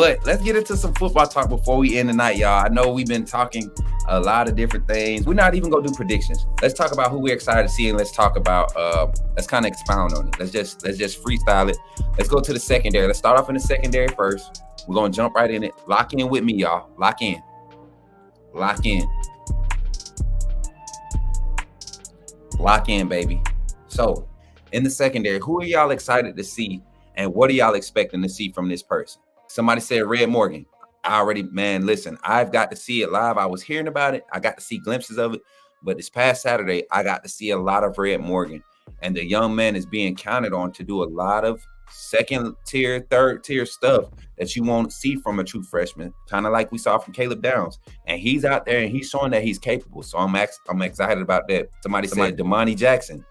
But let's get into some football talk before we end the night, y'all. I know we've been talking a lot of different things. We're not even gonna do predictions. Let's talk about who we're excited to see, and let's talk about let's kind of expound on it. Let's just freestyle it. Let's go to the secondary. Let's start off in the secondary first. We're gonna jump right in it. Lock in with me, y'all. Lock in. Lock in. Lock in, baby. So in the secondary, who are y'all excited to see, and what are y'all expecting to see from this person? Somebody said Red Morgan. I already, man, listen, I've got to see it live. I was hearing about it. I got to see glimpses of it. But this past Saturday, I got to see a lot of Red Morgan. And the young man is being counted on to do a lot of second tier, third tier stuff that you won't see from a true freshman, kind of like we saw from Caleb Downs. And he's out there and he's showing that he's capable. So I'm excited about that. Somebody said Damani Jackson.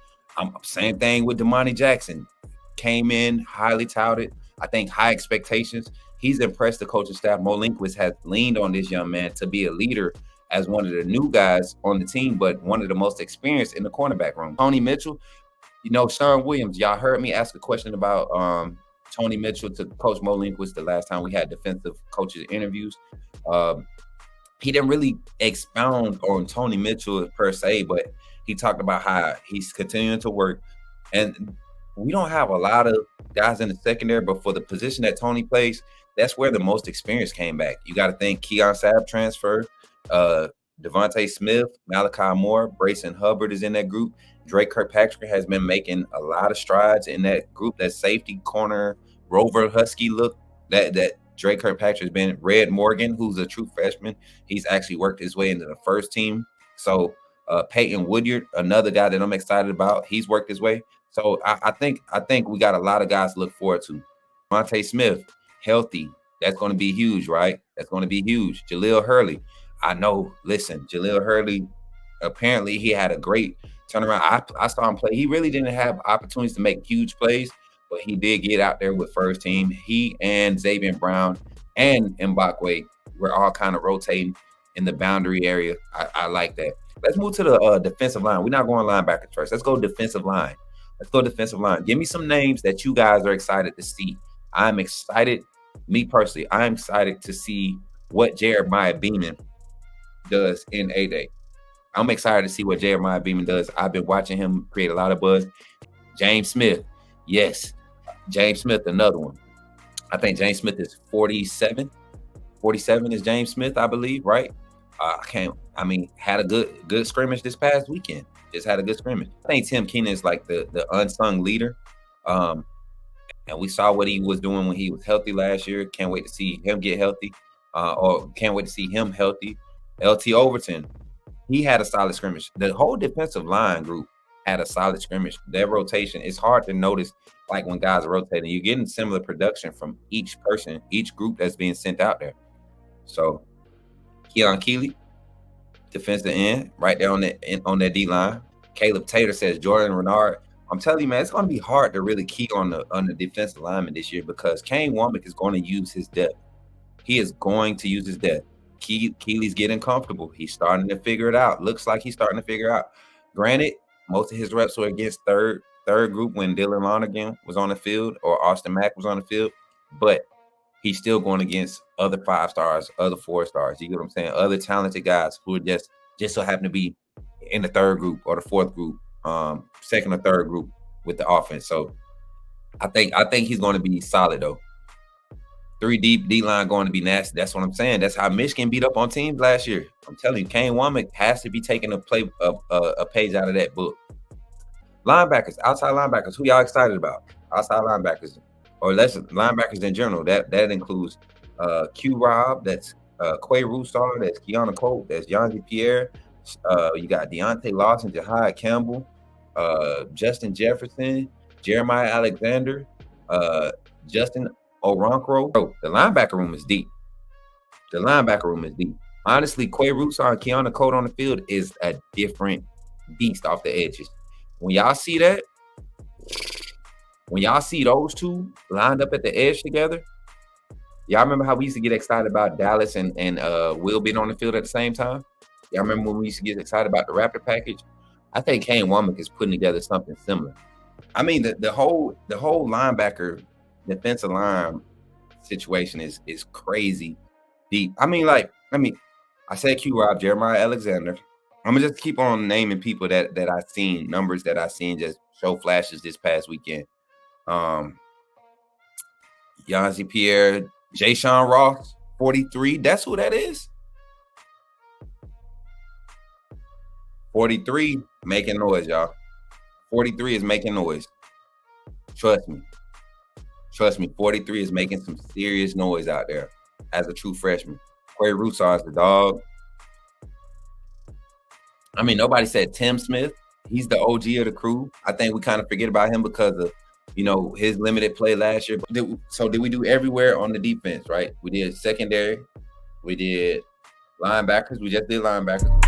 Same thing with Damani Jackson. Came in highly touted. I think high expectations. He's impressed the coaching staff. Mo Linquist has leaned on this young man to be a leader as one of the new guys on the team, but one of the most experienced in the cornerback room. Tony Mitchell, Sean Williams, y'all heard me ask a question about Tony Mitchell to Coach Mo Linquist the last time we had defensive coaches interviews. He didn't really expound on Tony Mitchell per se, but he talked about how he's continuing to work. And we don't have a lot of guys in the secondary, but for the position that Tony plays, that's where the most experience came back. You got to think Keon Sabb transfer, Devontae Smith, Malachi Moore, Brayson Hubbard is in that group. Drake Kirkpatrick has been making a lot of strides in that group. That safety corner, Rover Husky look that Drake Kirkpatrick has been. Red Morgan, who's a true freshman, he's actually worked his way into the first team. So Peyton Woodyard, another guy that I'm excited about, he's worked his way. So I think we got a lot of guys to look forward to. Monte Smith, healthy. That's going to be huge, right? That's going to be huge. Jaleel Hurley. I know, listen, Jaleel Hurley, apparently he had a great turnaround. I saw him play. He really didn't have opportunities to make huge plays, but he did get out there with first team. He and Xavier Brown and Mbakwe were all kind of rotating in the boundary area. I like that. Let's move to the defensive line. We're not going linebackers first. Let's go defensive line. Give me some names that you guys are excited to see. I'm excited. Me personally, I'm excited to see what Jeremiah Beeman does in A-Day. I'm excited to see what Jeremiah Beeman does. I've been watching him create a lot of buzz. James Smith. Yes. James Smith, another one. I think James Smith is 47. 47 is James Smith, I believe, right? Had a good scrimmage this past weekend. Just had a good scrimmage. I think Tim Keenan is like the unsung leader. And we saw what he was doing when he was healthy last year. Can't wait to see him get healthy. Or can't wait to see him healthy. LT Overton, he had a solid scrimmage. The whole defensive line group had a solid scrimmage. Their rotation, it's hard to notice like when guys are rotating. You're getting similar production from each person, each group that's being sent out there. So Keon Keeley, defensive end, right there on that D line. Caleb Taylor says Jordan Renard. I'm telling you, man, it's going to be hard to really key on the defensive lineman this year because Kane Womack is going to use his depth. He is going to use his depth. Keeley's getting comfortable. He's starting to figure it out. Looks like he's starting to figure out. Granted, most of his reps were against third group when Dylan Lonergan was on the field or Austin Mack was on the field, but he's still going against other 5 stars, other 4 stars. You get what I'm saying? Other talented guys who are just so happen to be in the third group or the fourth group, second or third group with the offense. So I think he's going to be solid though. 3 deep D-line going to be nasty. That's what I'm saying. That's how Michigan beat up on teams last year. I'm telling you, Kane Womack has to be taking a page out of that book. Linebackers, outside linebackers, who y'all excited about? Outside linebackers, or less linebackers in general. That includes Q Rob, that's Quay Roussard, that's Keanu Colt, that's Yanzi Pierre. You got Deontay Lawson, Jahad Campbell, Justin Jefferson, Jeremiah Alexander, Justin Oronkro. Bro, the linebacker room is deep. Honestly, Quay Roussard and Keanu Colt on the field is a different beast off the edges. When y'all see that, when y'all see those two lined up at the edge together, y'all remember how we used to get excited about Dallas and Will being on the field at the same time? Y'all remember when we used to get excited about the Raptor package? I think Kane Womack is putting together something similar. I mean, the whole linebacker defensive line situation is crazy deep. I mean, I said Q Rob, Jeremiah Alexander. I'm gonna just keep on naming people that I seen, numbers that I seen just show flashes this past weekend. Yanzi Pierre, Jay Sean Ross, 43. That's who that is. 43 making noise, y'all. 43 is making noise. Trust me. 43 is making some serious noise out there as a true freshman. Quay Rusar is the dog. I mean, nobody said Tim Smith. He's the OG of the crew. I think we kind of forget about him because of, his limited play last year. Did we do everywhere on the defense, right? We did secondary. We did linebackers. We just did linebackers.